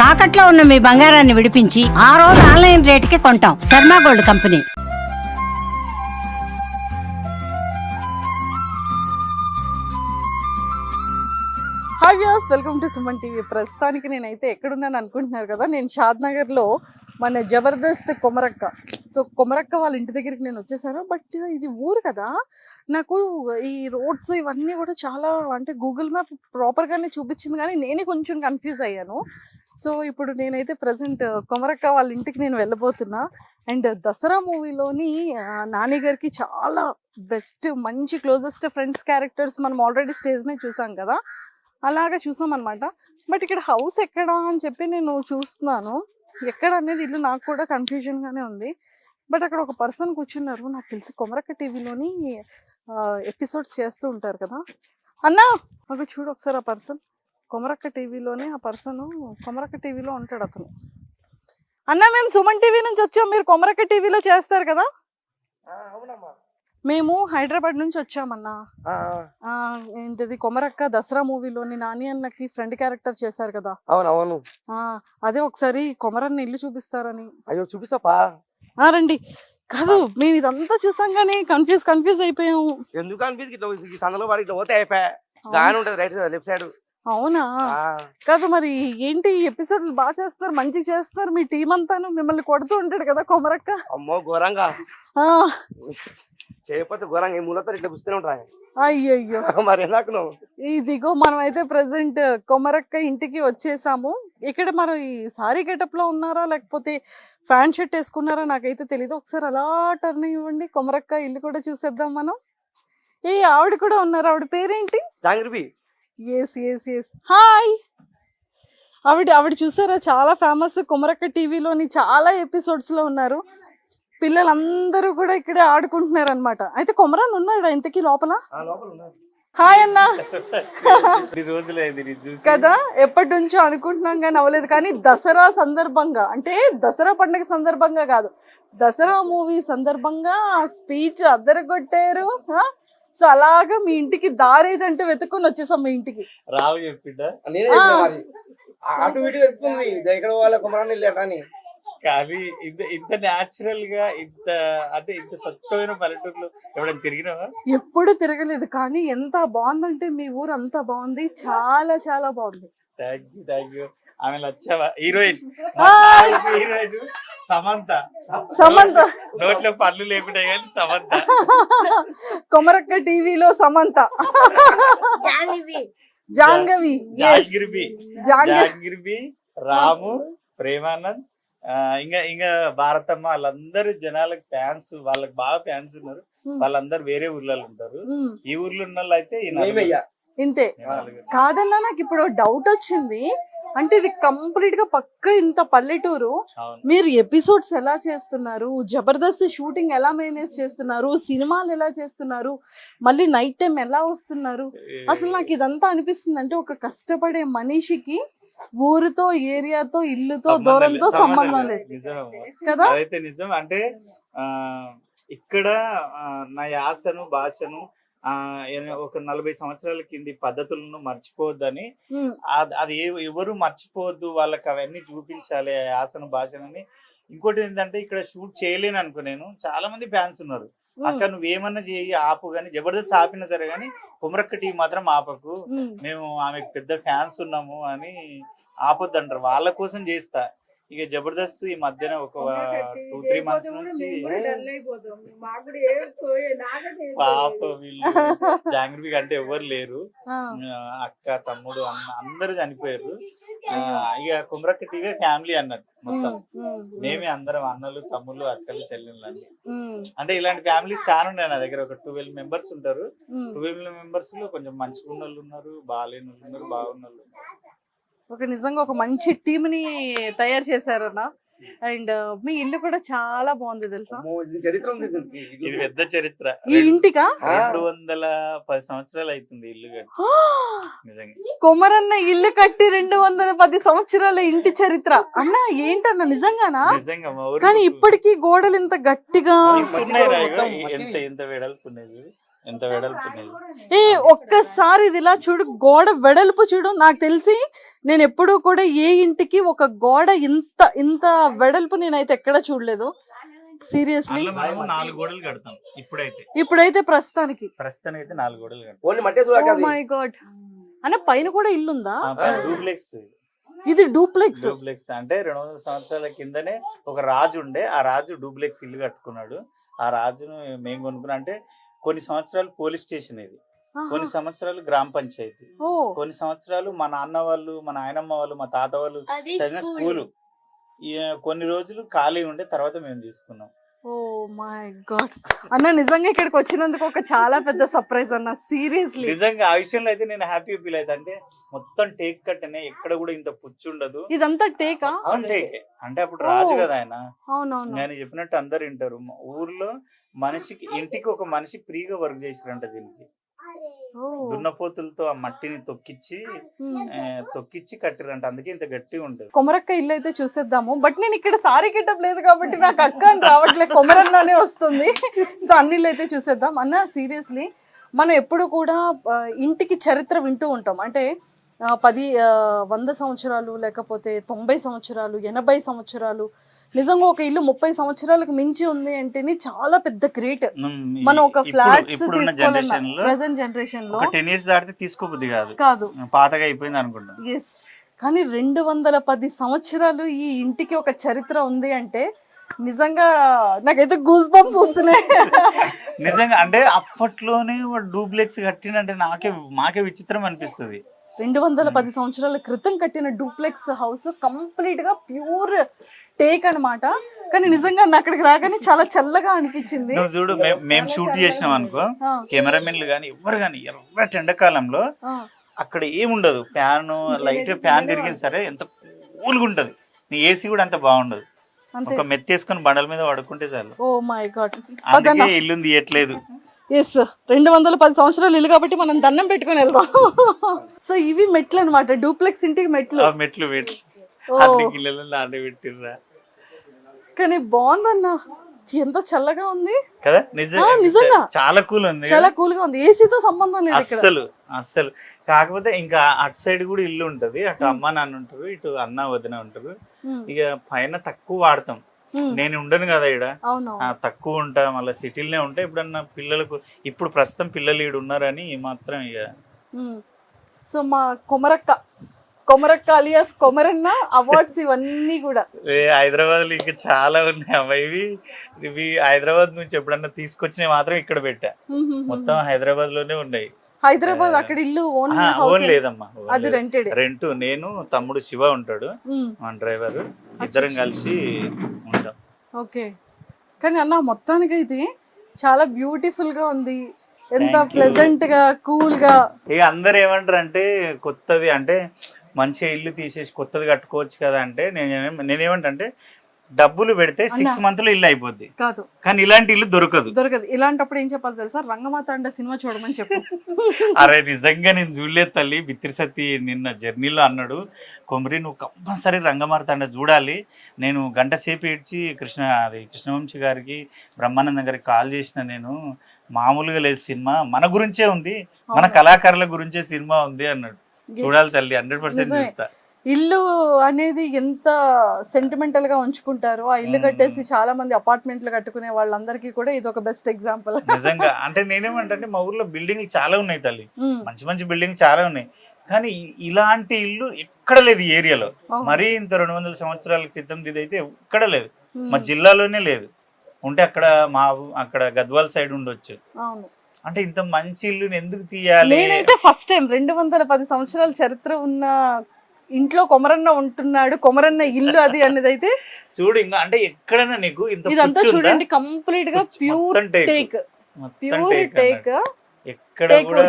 తాకట్లో ఉన్న మీ బంగారాన్ని విడిపించి ఆ రోజు ఆన్లైన్ రేటుకి కొంటాం. Sharma gold company. Hi viewers, welcome to Suman TV. ప్రస్తుతానికి నేనైతే ఎక్కడున్నాను అనుకుంటున్నారు కదా, నేను షాద్ నగర్లో మన జబర్దస్త్ కొమరక్క. సో కొమరక్క వాళ్ళ ఇంటి దగ్గరికి నేను వచ్చేసాను. బట్ ఇది ఊరు కదా, నాకు ఈ రోడ్స్ ఇవన్నీ కూడా చాలా అంటే గూగుల్ మ్యాప్ ప్రాపర్గానే చూపించింది, కానీ నేనే కొంచెం కన్ఫ్యూజ్ అయ్యాను. సో ఇప్పుడు నేనైతే ప్రజెంట్ కొమరక్క వాళ్ళ ఇంటికి నేను వెళ్ళబోతున్నా. అండ్ దసరా మూవీలోని నాని గారికి చాలా బెస్ట్ మంచి క్లోజెస్ట్ ఫ్రెండ్స్ క్యారెక్టర్స్ మనం ఆల్రెడీ స్టేజ్ మీద చూసాం కదా, అలాగా చూసాం అనమాట. బట్ ఇక్కడ హౌస్ ఎక్కడ అని చెప్పి నేను చూస్తున్నాను. ఎక్కడ అనేది ఇల్లు నాకు కూడా కన్ఫ్యూజన్గానే ఉంది. బట్ అక్కడ ఒక పర్సన్ కూర్చున్నారు, నాకు తెలిసి కొమరక్క టీవీలోని ఎపిసోడ్స్ చేస్తూ ఉంటారు కదా. అన్నా ఒక చూడు ఒకసారి, ఆ పర్సన్ కొమరక్క టీవీలోనే, ఆ పర్సన్ కొమరక్క టీవీలో ఉంటాడు అతను. అన్నా మేము సుమన్ టీవీ నుంచి వచ్చాం, మీరు కొమరక్క టీవీలో చేస్తారు కదా. మేము హైదరాబాద్ నుంచి వచ్చామన్నా. ఏంటిది కొమరక్క దసరా మూవీలోని నాని అన్నకి ఫ్రెండ్ క్యారెక్టర్ చేశారు కదా. అవునవును, అదే ఒకసారి కొమరన్న ఇల్లు చూపిస్తారని. అయ్యో చూపిస్తాపా, రండి. కాదు మేము ఇదంతా చూసాం కానీ కన్ఫ్యూజ్ అయిపోయాము. ఎందుకు కన్ఫ్యూజ్ ఇట్లా సందులో పడి ఇట్లా పోతే అయిపోయా గాని ఉంటది రైట్ లెఫ్ట్ సైడ్. అవునా? కాదు మరి ఏంటి ఎపిసోడ్లు బాగా చేస్తారు, మంచిగా చేస్తారు, మీ టీం అంతాను మిమ్మల్ని కొడుతూ ఉంటాడు కదా కొమరక్క. అమ్మో ఘోరంగా చేయకపోతే ఘోరంగా ఈ మూలతో ఇట్లా పుస్తూనే ఉంటాయి. అయ్యయ్యో మరి ఎందుకు నువ్వు ఇదిగో మనం అయితే ప్రెసెంట్ కొమరక్క ఇంటికి వచ్చేసాము. ఇక్కడ మరి సారీ గెటప్ లో ఉన్నారా లేకపోతే ఫ్యాన్ షర్ట్ వేసుకున్నారా నాకైతే తెలీదు. ఒకసారి అలా టర్న్ ఇవ్వండి, కొమరక్క ఇల్లు కూడా చూసేద్దాం మనం. ఆవిడ కూడా ఉన్నారు, ఆవిడ పేరేంటి? జాంగ్రీ. Yes hi. ఆవిడ చూసారా, చాలా ఫేమస్ కొమరక్క టీవీలోని చాలా ఎపిసోడ్స్ లో ఉన్నారు. పిల్లలందరూ కూడా ఇక్కడే ఆడుకుంటున్నారు అనమాట. అయితే కొమరాన్ ఉన్నాడా ఇంతకీ లోపల? హాయ్ అన్నా. కదా ఎప్పటి నుంచో అనుకుంటున్నాం కానీ అవ్వలేదు. కానీ దసరా సందర్భంగా, అంటే దసరా పండుగ సందర్భంగా కాదు, దసరా మూవీ సందర్భంగా స్పీచ్ అద్దరగొట్టారు. సో అలాగా మీ ఇంటికి దారి ఏదంటే వెతుక్కొని వచ్చేసాం మీ ఇంటికి. రావు చెప్పిండా అటు ఇటు వెతుకుంది ఎక్కడ వాళ్ళ కుమరాన్ని వెళ్ళాటని. కానీ ఇంత న్యాచురల్ గా ఇంత స్వచ్ఛమైన పల్లెటూరులో ఎవరైనా తిరిగినావా? ఎప్పుడు తిరగలేదు, కానీ ఎంత బాగుందంటే మీ ఊరు అంత బాగుంది, చాలా చాలా బాగుంది. Thank you. ఆమె వచ్చావా? హీరోయిన్ సమంత. నోట్లో పళ్ళు లేకుండా కానీ సమంత. కొమరక్క టీవీలో సమంత. జాంగవి, రాము, ప్రేమానంద్, ఇంకా భారతమ్మ, వాళ్ళందరూ జనాలకు ఫ్యాన్స్, వాళ్ళకి బాగా ఫ్యాన్స్ ఉన్నారు. వాళ్ళందరూ వేరే ఊర్లలో ఉంటారు. ఈ ఊర్లో ఉన్న వాళ్ళు అయితే ఇంతే. కాదన్నా నాకు ఇప్పుడు డౌట్ వచ్చింది, అంటే ఇది కంప్లీట్ గా పక్క ఇంత పల్లెటూరు, మీరు ఎపిసోడ్స్ ఎలా చేస్తున్నారు, జబర్దస్త్ షూటింగ్ ఎలా మేనేజ్ చేస్తున్నారు, సినిమాలు ఎలా చేస్తున్నారు, మళ్ళీ నైట్ టైం ఎలా వస్తున్నారు? అసలు నాకు ఇదంతా అనిపిస్తుంది అంటే ఒక కష్టపడే మనిషికి ఊరితో, ఏరియాతో, ఇల్లుతో, దూరంతో సంబంధం లేదు కదా. అదైతే నిజం. అంటే ఇక్కడ నా యాసను, భాషను ఒక 40 సంవత్సరాల కింది పద్ధతులను మర్చిపోవద్దని, అది ఎవరు మర్చిపోవద్దు, వాళ్ళకి అవన్నీ చూపించాలి ఆ యాసను, భాషనని. ఇంకోటి ఏంటంటే ఇక్కడ షూట్ చేయలేను అనుకో, నేను చాలా మంది ఫ్యాన్స్ ఉన్నారు, అక్కడ నువ్వేమన్నా చేయి ఆపు, కానీ జబర్దస్త్ ఆపినా సరే కానీ కొమరక్క టీవీ మాత్రం ఆపకు, మేము ఆమెకు పెద్ద ఫ్యాన్స్ ఉన్నాము అని ఆపొద్దంటారు. వాళ్ళ కోసం చేస్తా. ఇక జబర్దస్త్ ఈ మధ్యన ఒక 2-3 మంత్స్ నుంచి పాప వీళ్ళు జాంగ్రీ అంటే ఎవరు లేరు, అక్క, తమ్ముడు, అన్న అందరూ చనిపోయారు. ఇక కొమరక్క టీవీ ఫ్యామిలీ అన్నట్టు మొత్తం. మేమే అందరం అన్నలు, తమ్ముళ్ళు, అక్కలు, చెల్లెళ్ళు అన్ని. అంటే ఇలాంటి ఫ్యామిలీస్ చాలా ఉన్నాయి నా దగ్గర. ఒక 12 మెంబర్స్ ఉంటారు. 12 మెంబర్స్ లో కొంచెం మంచిగా ఉన్న వాళ్ళు ఉన్నారు, బాగాలేని వాళ్ళు ఉన్నారు, బాగున్న వాళ్ళు ఉన్నారు. ఒక నిజంగా ఒక మంచి టీమ్ ని తయారు చేశారన్న. అండ్ మీ ఇల్లు కూడా చాలా బాగుంది తెలుసా. చరిత్ర ఉంది, ఇది పెద్ద చరిత్ర. ఈ ఇంటికా 210 సంవత్సరాలు అవుతుంది ఇల్లు కట్టి. నిజంగా కొమరన్న ఇల్లు కట్టి 210 సంవత్సరాల ఇంటి చరిత్ర అన్న. ఏంటన్న నిజంగానా? నిజంగా. కానీ ఇప్పటికీ గోడలు ఇంత గట్టిగా ఎంత వెడల్పు ఉన్నాయి. ఎంత వెడల్పు ఉన్నాయి. ఏ ఒక్కసారి ఇది ఇలా చూడు, గోడ వెడల్పు చూడు. నాకు తెలిసి నేను ఎప్పుడూ కూడా ఏ ఇంటికి ఒక గోడ ఇంత ఇంత వెడల్పు నేనైతే ఎక్కడ చూడలేదు సీరియస్లీ. అందులో మనము 4 గోడలు కడతాం ఇప్పుడైతే ప్రస్తుతానికి అయితే 4 గోడలు కడతాం. ఓన్లీ మట్టే చూడక ఓ మై గాడ్. అన్న పైన కూడా ఇల్లు ఉందా? డూప్లెక్స్. ఇది డూప్లెక్స్. అంటే 200 సంవత్సరాల కిందనే ఒక రాజు ఉండే, ఆ రాజు డూప్లెక్స్ ఇల్లు కట్టుకున్నాడు. ఆ రాజును మేము కొనుక్కున్నా. అంటే కొన్ని సంవత్సరాలు పోలీస్ స్టేషన్ ఇది, కొన్ని సంవత్సరాలు గ్రామ పంచాయతీ, కొన్ని సంవత్సరాలు మా నాన్న వాళ్ళు, మా నాయనమ్మ వాళ్ళు, మా తాత వాళ్ళు చదివిన స్కూలు. కొన్ని రోజులు ఖాళీ ఉండే, తర్వాత మేము తీసుకున్నాం. ఓ మై గాడ్ అన్న, నిజంగా ఇక్కడికి వచ్చినందుకు ఒక చాలా పెద్ద సర్ప్రైజ్ అన్న, సీరియస్లీ. నిజంగా ఆ విషయంలో అయితే నేను హ్యాపీ ఫీల్ అవుతా. అంటే మొత్తం టేక్ కట్టనే, ఎక్కడ కూడా ఇంత పుచ్చు ఉండదు. ఇదంతా టేకా? అవును టేకే. అంటే అప్పుడు రాజు కదా ఆయన. అవునవును. నేను చెప్పినట్టు అందరు వింటారు. ఊర్లో మనిషికి, ఇంటికి ఒక మనిషి ఫ్రీగా వర్క్ చేసిరంట దీనికి. దున్నపోతులతో ఆ మట్టిని తొక్కిచ్చి కట్టిరంట, అందుకే ఇంత గట్టిగా ఉంటది. కొమరక్క ఇల్లు అయితే చూసేద్దాము. బట్ నేను ఇక్కడ సారీ కిట్టప్ లేదు కాబట్టి నాకు అక్క అని రావట్లేదు, కొమరన్ననే వస్తుంది. సో అన్ని ఇల్లు అయితే చూసేద్దాం. అన్న సీరియస్లీ మనం ఎప్పుడు కూడా ఇంటికి చరిత్ర వింటూ ఉంటాం. అంటే 100 సంవత్సరాలు, లేకపోతే 90 సంవత్సరాలు, 80 సంవత్సరాలు. నిజంగా ఒక ఇల్లు 30 సంవత్సరాలకు మించి ఉంది అంటేనే చాలా పెద్ద గ్రేట్. మనం ఒక ఫ్లాట్స్ తీసుకోవాలన్నా ప్రెసెంట్ జనరేషన్ లో 10 years దాటితే తీసుకోబుద్ది కాదు, పాతగా అయిపోయింది అనుకుంటాం. ఎస్. కానీ 210 సంవత్సరాలు ఈ ఇంటికి ఒక చరిత్ర ఉంది అంటే నిజంగా నాకైతే గూస్ బంప్స్ వస్తున్నాయి. నిజంగా అంటే అప్పట్లోనే డూప్లెక్స్ కట్టినంటే మాకే విచిత్రం అనిపిస్తుంది. 210 సంవత్సరాల క్రితం కట్టిన డూప్లెక్స్ హౌస్ కంప్లీట్ గా ప్యూర్ టేక్ అన్నమాట. కానీ నిజంగా అక్కడికి రాగానే చాలా చల్లగా అనిపించింది. నువ్వు చూడు, మేము షూట్ చేసినాం అనుకో, కెమెరామెన్లు గానీ ఎవరు గానీ ఎర్రటి ఎండాకాలంలో అక్కడ ఏముండదు. లైట్ ఫ్యాన్ తిరిగింది సరే, ఎంత కూల్గా ఉంటది. నీ ఏసీ కూడా అంత బాగుండదు. ఒక మెత్తేసుకొని బండల మీద పడుకుంటే చాలు. Oh my god. అందుకే ఇల్లు తీయట్లేదు. ఎస్, 210 సంవత్సరాలు ఇల్లు కాబట్టి మనం దండం పెట్టుకుని వెళ్దాం. సో ఇవి మెట్లు అనమాట, డూప్లెక్స్ ఇంటికి మెట్లు. పెట్టిర్రా. కానీ బాగుందన్న, ఎంత చల్లగా ఉంది కదా. నిజంగా చాలా కూల్ ఉంది, చాలా కూల్ గా ఉంది. ఏసీతో సంబంధం లేదు ఇక్కడ అస్సలు. కాకపోతే ఇంకా అటు సైడ్ కూడా ఇల్లు ఉంటది, అటు అమ్మ నాన్న ఉంటారు, ఇటు అన్న వదిన ఉంటారు. ఇక పైన తక్కువ వాడతాం. నేను ఉండను కదా ఇక్కడ, తక్కువ ఉంటా. మళ్ళీ సిటీలోనే ఉంటా. ఎప్పుడన్నా పిల్లలకు, ఇప్పుడు ప్రస్తుతం పిల్లలు ఈడు ఉన్నారని మాత్రం ఇక. సో మా కొమరక్క అలియాస్ కొమరన్న అవార్డ్స్ ఇవన్నీ కూడా హైదరాబాద్ లో ఇంకా చాలా ఉన్నాయి అమ్మా. ఇవి హైదరాబాద్ నుంచి ఎప్పుడన్నా తీసుకొచ్చినవి మాత్రం ఇక్కడ పెట్టా. మొత్తం హైదరాబాద్ లోనే ఉన్నాయి. హైదరాబాద్ అక్కడ ఇల్లు ఓన్ లేదమ్మా, అది రెంట్. నేను తమ్ముడు శివ ఉంటాడు, మన డ్రైవర్, ఇద్దరం కలిసి ఉంటాం. ఓకే. కానీ అన్న మొత్తానికి అయితే చాలా బ్యూటిఫుల్ గా ఉంది, ఎంత ప్లెజెంట్ గా కూల్ గా. ఇక అందరు ఏమంటారు అంటే కొత్తది అంటే మంచిగా ఇల్లు తీసేసి కొత్తది కట్టుకోవచ్చు కదా అంటే, నేనేమంటే డబ్బులు పెడితే 6 months లో ఇల్లు అయిపోద్ది కాదు, కానీ ఇలాంటి ఇల్లు దొరకదు. ఇలాంటప్పుడు ఏం చెప్పాలి తెలుసా, రంగమాత అంటే సినిమా చూడమని చెప్పు. అరే నిజంగా నేను చూడలేదు తల్లి. బిత్తిరి సత్తి నిన్న జర్నీలో అన్నాడు, కొమరి నువ్వు కంపల్సరీ రంగమాత అంటే చూడాలి. నేను గంట సేపు ఏడ్చి కృష్ణవంశీ గారికి, బ్రహ్మానందం గారికి కాల్ చేసిన. నేను మామూలుగా లేదు సినిమా, మన గురించే ఉంది, మన కళాకారుల గురించే సినిమా ఉంది అన్నాడు. చూడాలి తల్లి, 100% చూస్తా. ఇల్లు అనేది ఎంత సెంటిమెంటల్ గా ఉంచుకుంటారో, ఆ ఇల్లు కట్టేసి చాలా మంది అపార్ట్మెంట్లు కట్టుకునే వాళ్ళందరికీ కూడా ఇది ఒక బెస్ట్ ఎగ్జాంపుల్. నిజంగా అంటే నేనేమంటే మా ఊర్లో బిల్డింగ్లు చాలా ఉన్నాయి తల్లి, మంచి మంచి బిల్డింగ్ చాలా ఉన్నాయి. కానీ ఇలాంటి ఇల్లు ఎక్కడ లేదు ఈ ఏరియాలో. మరీ ఇంత 200 సంవత్సరాల క్రితం ఇదైతే ఎక్కడ లేదు, మా జిల్లాలోనే లేదు. ఉంటే అక్కడ గద్వాల్ సైడ్ ఉండొచ్చు. అంటే ఇంత మంచి ఇల్లుని ఎందుకు తీయాలి? నేనైతే ఫస్ట్ టైం 210 సంవత్సరాల చరిత్ర ఉన్న ఇంట్లో కొమరన్న ఉంటున్నాడు, కొమరన్న ఇల్లు అది అనేది అయితే చూడు. ఇంకా అంటే ఎక్కడైనా నీకు ఇదంతా చూడండి కంప్లీట్ గా ప్యూర్ టేక్ ఎక్కడ కూడా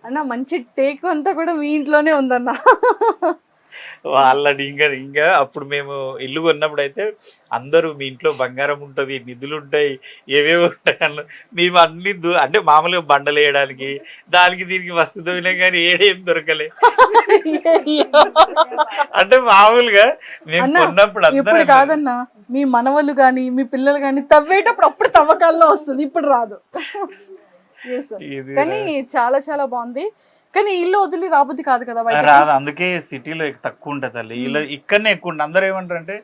అన్న మంచి టేక్ అంతా కూడా మీ ఇంట్లోనే ఉందన్న. వాళ్ళని ఇంకా అప్పుడు మేము ఇల్లు కొన్నప్పుడు అయితే అందరూ మీ ఇంట్లో బంగారం ఉంటది, నిధులు ఉంటాయి, ఏవేవి ఉంటాయి అన్న. మేము అన్ని అంటే మామూలుగా బండలు వేయడానికి దానికి దీనికి వస్తు దొరికినా కానీ ఏడేం దొరకలే. అంటే మామూలుగా మేము కొన్నప్పుడు ఇప్పుడు కాదన్నా, మీ మనవలు గాని మీ పిల్లలు గాని తవ్వేటప్పుడు అప్పుడు తవ్వకాల్లో వస్తుంది, ఇప్పుడు రాదు. Yes. ఇది కానీ చాలా చాలా బాగుంది. కానీ ఇల్లు వదిలి రాబుద్ది కాదు కదా బయట. రాదు, అందుకే సిటీలో తక్కువ ఉంటుంది తల్లి. ఇలా ఇక్కడనే ఎక్కువ ఉంటుంది. అందరూ ఏమంటారు అంటే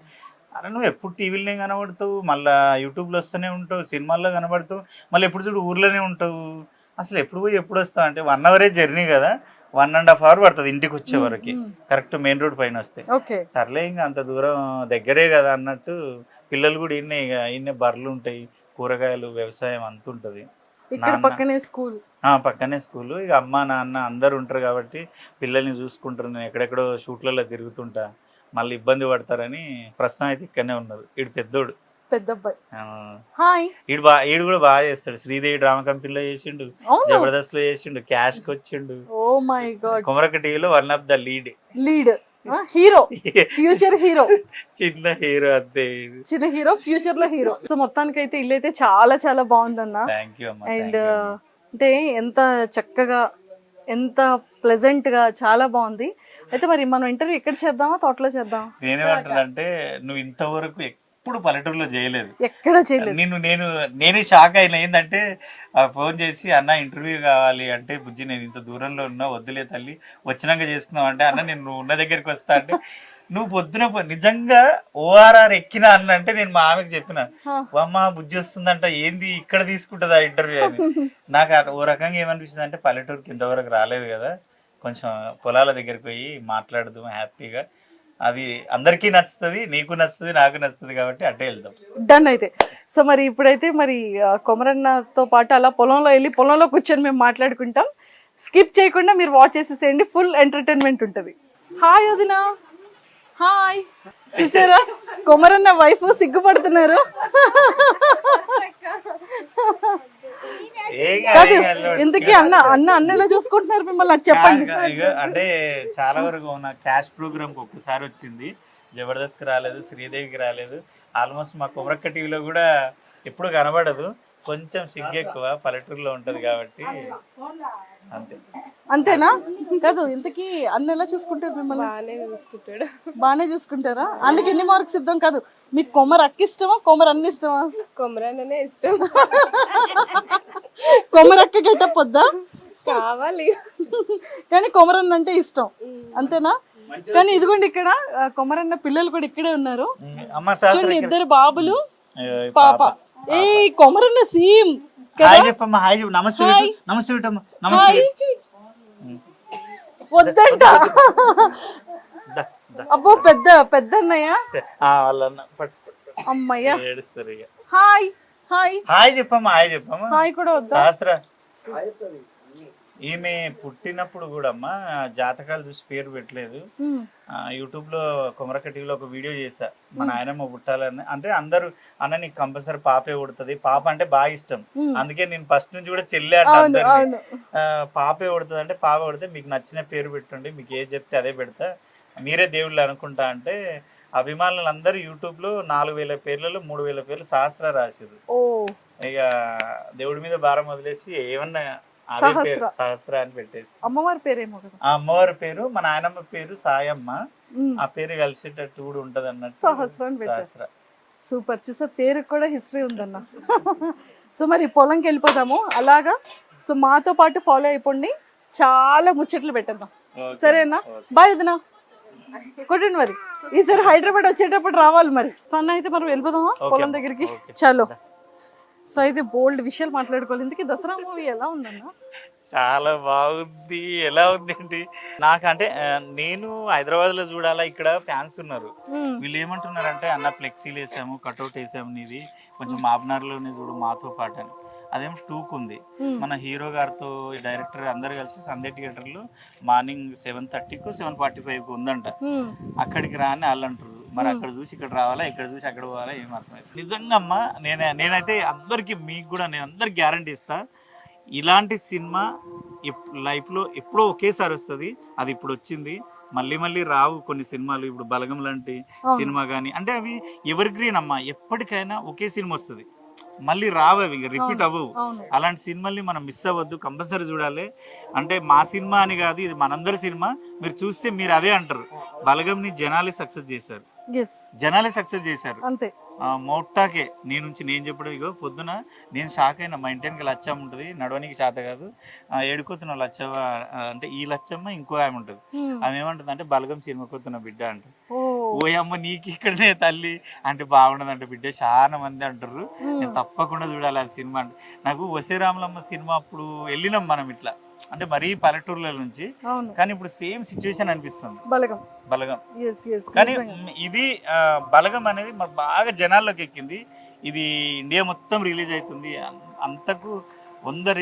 అరే నువ్వు ఎప్పుడు టీవీలోనే కనబడతావు, మళ్ళీ యూట్యూబ్లో వస్తూనే ఉంటావు, సినిమాల్లో కనబడతావు, మళ్ళీ ఎప్పుడు చూడు ఊర్లోనే ఉంటావు, అసలు ఎప్పుడు పోయి ఎప్పుడు వస్తావు అంటే 1 అవరే జర్నీ కదా, 1.5 hour పడుతుంది ఇంటికి వచ్చే వరకు, కరెక్ట్ మెయిన్ రోడ్ పైన వస్తే. ఓకే. సర్లే ఇంకా అంత దూరం దగ్గరే కదా అన్నట్టు పిల్లలు కూడా ఇన్నే బర్రెలు ఉంటాయి, కూరగాయలు, వ్యవసాయం అంత ఉంటుంది. ఇక్కడ పక్కనే స్కూల్. పక్కనే స్కూల్. ఇక అమ్మ నాన్న అందరు ఉంటారు కాబట్టి పిల్లల్ని చూసుకుంటారు. నేను ఎక్కడెక్కడో షూట్లలో తిరుగుతుంటా, మళ్ళీ ఇబ్బంది పడతారని ప్రస్తుతం అయితే ఇక్కడనే ఉన్నారు. ఈడు పెద్దోడు, పెద్ద అబ్బాయి. హాయ్. ఈడు కూడా బాగా చేస్తాడు. శ్రీదేవి డ్రామా కంపెనీలో చేసిండు, జబర్దస్త్ లో చేసిండు, క్యాష్ కి వచ్చిండు. ఓ మై గాడ్. కొమరక్క టీవీలో 1 of the lead hero, future hero. చిన్న హీరో అంతే, చిన్న హీరో, ఫ్యూచర్ లో హీరో. సో మొత్తానికి అయితే ఇల్లు అయితే చాలా చాలా బాగుందన్న. థ్యాంక్ యూ అమ్మా. అండ్ అంటే ఎంత చక్కగా, ఎంత ప్లెజెంట్ గా, చాలా బాగుంది. అయితే మరి మనం ఇంటర్వ్యూ ఎక్కడ చేద్దామా, తోటలో చేద్దాం? నేనేమంటానంటే నువ్వు ఇంతవరకు ఎప్పుడు పల్లెటూరులో చేయలేదు, ఎక్కడ చేయలేదు. నేనే షాక్ అయినా. ఏంటంటే ఫోన్ చేసి అన్న ఇంటర్వ్యూ కావాలి అంటే, బుజ్జి నేను ఇంత దూరంలో ఉన్నా, వద్దులే తల్లి వచ్చినాక చేసుకున్నావు అంటే, అన్న నేను నువ్వు ఉన్న దగ్గరికి వస్తా అంటే, నువ్వు పొద్దున నిజంగా ORR ఎక్కినా అన్న అంటే నేను మా ఆమెకు చెప్పిన, అమ్మ బుజ్జి వస్తుందంట, ఏంది ఇక్కడ తీసుకుంటుందా ఇంటర్వ్యూ అని. నాకు ఓ రకంగా ఏమనిపిస్తుంది అంటే, పల్లెటూరుకి ఇంతవరకు రాలేదు కదా, కొంచెం పొలాల దగ్గరికి పోయి మాట్లాడదాం హ్యాపీగా, అది అందరికీ నచ్చుతుంది, నీకు నచ్చుతుంది, నాకు నచ్చుతుంది కాబట్టి అట్టే వెళ్దాం. డన్. అయితే సో మరి ఇప్పుడైతే మరి కొమరన్నతో పాటు అలా పొలంలో వెళ్ళి పొలంలో కూర్చొని మేము మాట్లాడుకుంటాం. స్కిప్ చేయకుండా మీరు వాచ్ చేసేసేయండి, ఫుల్ ఎంటర్టైన్మెంట్ ఉంటుంది. హాయ్ వదినా. హాయ్. చూసారా కొమరన్న వైఫ్ సిగ్గుపడుతున్నారు. ఇంతకీ అన్న ఎలా చూసుకుంటున్నారు మిమ్మల్ని, అది చెప్పండి. అంటే చాలా వరకు నా క్యాష్ ప్రోగ్రామ్ కి ఒక్కసారి వచ్చింది, జబర్దస్త్ కి రాలేదు, శ్రీదేవికి రాలేదు, ఆల్మోస్ట్ మా కొమరక్క టీవీలో కూడా ఎప్పుడు కనబడదు, కొంచెం సిగ్గు ఎక్కువ, పల్లెటూరులో ఉంటది కాబట్టి అంతే. అంతేనా? కాదు, ఇంతకీ అన్న ఎలా చూసుకుంటారు మిమ్మల్ని? బాగానే చూసుకుంటారా? అన్నకి ఎన్ని మార్క్స్ ఇద్దాం? కాదు, మీకు కొమరక్క ఇష్టమా, కొమరన్న ఇష్టమా? కొమరన్ననే ఇష్టం. కొమరక్క గెటప్ వద్దా? కావాలి, కానీ కొమరన్న అంటే ఇష్టం, అంతేనా? కానీ ఇదిగోండి ఇక్కడ కొమరన్న పిల్లలు కూడా ఇక్కడే ఉన్నారు. చూడండి, 2 బాబులు, పాప. ఏ కొమరన్న సీమ్. వద్దంట. అబ్బో పెద్ద అన్నయ్య. అమ్మయ్య. హాయ్ హాయ్ హాయ్ చెప్పమ్మా, హాయ్ చెప్పమ్మా. హాయ్ కూడా వద్దా? శాస్త్ర ఈమె పుట్టినప్పుడు కూడా అమ్మా జాతకాలు చూసి పేరు పెట్టలేదు. యూట్యూబ్ లో కొమరక్క టీవీలో ఒక వీడియో చేశా, మా నాయనమ్మ పుట్టాలని. అంటే అందరూ అన్న నీకు కంపల్సరీ పాపే పుడుతుంది, పాప అంటే బాగా ఇష్టం, అందుకే నేను ఫస్ట్ నుంచి కూడా చెల్లె అంటే అందరినీ పాపే పుడుతుంది అంటే, పాప పుడితే మీకు నచ్చిన పేరు పెట్టండి, మీకు ఏది చెప్తే అదే పెడతా, మీరే దేవుళ్ళు అనుకుంటా అంటే, అభిమానులు అందరూ యూట్యూబ్ లో 4000 పేర్లలో 3000 పేర్లు సహస్ర రాశారు. ఇక దేవుడి మీద భారం వదిలేసి ఏమన్నా సహస్ర అని పెట్టేసి. అమ్మవారి పేరేమో కదా? అమ్మవారి పేరు మా నాయనమ్మ పేరు సాయమ్మ, ఆ పేరు కలిసేటట్టు కూడా ఉంటది అన్నట్టు సహస్ర. సూపర్. చూసా, పేరు కూడా హిస్టరీ ఉందన్న. సో మరి పొలంకి వెళ్ళిపోతాము అలాగా. సో మాతో పాటు ఫాలో అయిపోండి, చాలా ముచ్చట్లు పెట్టేద్దాం, సరేనా? బాయ్ వదినా, కొట్టండి. మరి ఈసారి హైదరాబాద్ వచ్చేటప్పుడు రావాలి మరి. సో అన్న అయితే మనం వెళ్ళిపోదామా పొలం దగ్గరికి? చలో. సో అయితే బోల్డ్ విషయాలు మాట్లాడుకోవాలి. ఇందుకే దసరా మూవీ ఎలా ఉందన్న? చాలా బాగుంది. ఎలా ఉంది ఏంటి నాకంటే, నేను హైదరాబాద్ లో చూడాలా, ఇక్కడ ఫ్యాన్స్ ఉన్నారు, వీళ్ళు ఏమంటున్నారంటే అన్న ఫ్లెక్సీలు వేసాము, కట్అవుట్ వేసాము, నీది కొంచెం మాబ్నార్ లోనే చూడు మాతో పాటు అని. అదేమో 2కు ఉంది. మన హీరో గారితో డైరెక్టర్ అందరు కలిసి సంధ్య థియేటర్ లో మార్నింగ్ 7:30కు 7:45కు ఉందంట, అక్కడికి రాని వాళ్ళు అంటారు. మరి అక్కడ చూసి ఇక్కడ రావాలా, ఇక్కడ చూసి అక్కడ పోవాలా, ఏం అర్థమైంది. నిజంగా అమ్మా నేనైతే అందరికి, మీకు కూడా నేను అందరికి గ్యారంటీ ఇస్తా, ఇలాంటి సినిమా లైఫ్ లో ఎప్పుడో ఒకేసారి వస్తుంది, అది ఇప్పుడు వచ్చింది, మళ్ళీ మళ్ళీ రావు కొన్ని సినిమాలు. ఇప్పుడు బలగం లాంటి సినిమా కానీ, అంటే అవి ఎవర్ గ్రీన్ అమ్మా, ఎప్పటికైనా ఒకే సినిమా వస్తుంది, మళ్ళీ రావు, అవి రిపీట్ అవ్వవు. అలాంటి సినిమాల్ని మనం మిస్ అవ్వద్దు, కంపల్సరీ చూడాలి. అంటే మా సినిమా అని కాదు, ఇది మనందరి సినిమా. మీరు చూస్తే మీరు అదే అంటారు, బలగంని జనాలే సక్సెస్ చేశారు, జనాలే సక్సెస్ చేశారు. మోటాకే నేను చెప్పడం ఇగో పొద్దున నేను షాక్ అయినా. మా ఇంటి వెనక లచ్చమ్మ ఉంటుంది, నడవనికి చేత కాదు, ఏడుకోతున్న లచ్చమ్మ అంటే ఈ లచ్చమ్మ ఇంకో ఆమె ఉంటుంది. ఆమె ఏమంటుంది అంటే బలగం సినిమా కొత్తున్న బిడ్డ అంట. ఓయమ్మ నీకు ఇక్కడనే తల్లి అంటే బాగుండదు అంటే బిడ్డ చాలా మంది అంటారు, నేను తప్పకుండా చూడాలి ఆ సినిమా అంటే. నాకు వసే రామలమ్మ సినిమా అప్పుడు వెళ్ళినాం మనం ఇట్లా అంటే మరీ పల్లెటూర్ల నుంచి, కానీ ఇప్పుడు సేమ్ సిచ్యువేషన్ అనిపిస్తుంది బలగం. కానీ ఇది బలగం అనేది మరి బాగా జనాల్లోకి ఎక్కింది. ఇది ఇండియా మొత్తం రిలీజ్ అవుతుంది. అంతకు 100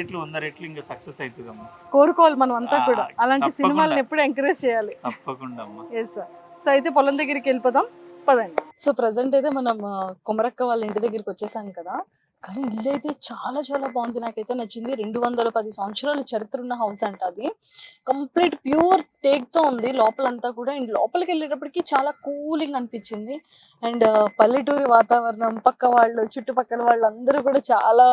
రెట్లు ఇంకా సక్సెస్ అవుతుంది అమ్మా. కోరుకోవాలి మనం అంతా కూడా అలాంటి సినిమాలను ఎప్పుడు ఎంకరేజ్ చేయాలి. తప్పకుండా అమ్మా. సో అయితే పొలం దగ్గరికి వెళ్ళిపోదాం పదండి. సో ప్రజెంట్ అయితే మనం కొమరక్క వాళ్ళ ఇంటి దగ్గరికి వచ్చేసాం కదా, కానీ ఇల్లు అయితే చాలా చాలా బాగుంది. నాకైతే నచ్చింది. 210 సంవత్సరాల చరిత్ర ఉన్న హౌస్ అంట. అది కంప్లీట్ ప్యూర్ టేక్ తో ఉంది లోపలంతా కూడా. అండ్ లోపలికి వెళ్ళేటప్పటికి చాలా కూలింగ్ అనిపించింది. అండ్ పల్లెటూరి వాతావరణం, పక్క వాళ్ళు, చుట్టుపక్కల వాళ్ళు అందరూ కూడా చాలా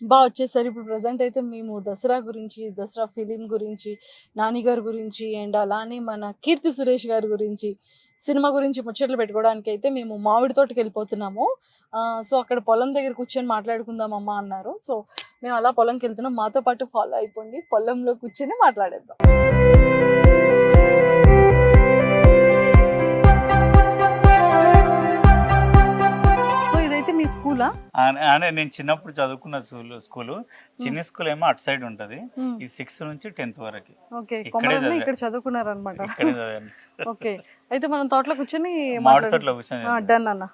బాగా వచ్చేసారు. ఇప్పుడు ప్రజెంట్ అయితే మేము దసరా గురించి, దసరా ఫిలిం గురించి, నాని గారి గురించి, అండ్ అలానే మన కీర్తి సురేష్ గారి గురించి, సినిమా గురించి ముచ్చట్లు పెట్టుకోవడానికి అయితే మేము మామిడి తోటకి వెళ్ళిపోతున్నాము. సో అక్కడ పొలం దగ్గర కూర్చొని మాట్లాడుకుందామమ్మా అన్నారు. సో మేము అలా పొలంకి వెళ్తున్నాం. మాతో పాటు ఫాలో అయిపోండి, పొలంలో కూర్చొని మాట్లాడేద్దాం. మీ స్కూలా? నేను చిన్నప్పుడు చదువుకున్న స్కూల్ చిన్న స్కూల్ ఏమో అటు సైడ్ ఉంటది. ఈ 6th నుంచి 10th వరకు ఇక్కడ చదువుకున్నారనమాట. ఇక్కడే చదివాను. ఓకే, అయితే మనం తోటలో కూర్చొని మామిడి తోటలో కూర్చొని డన్ అన్న.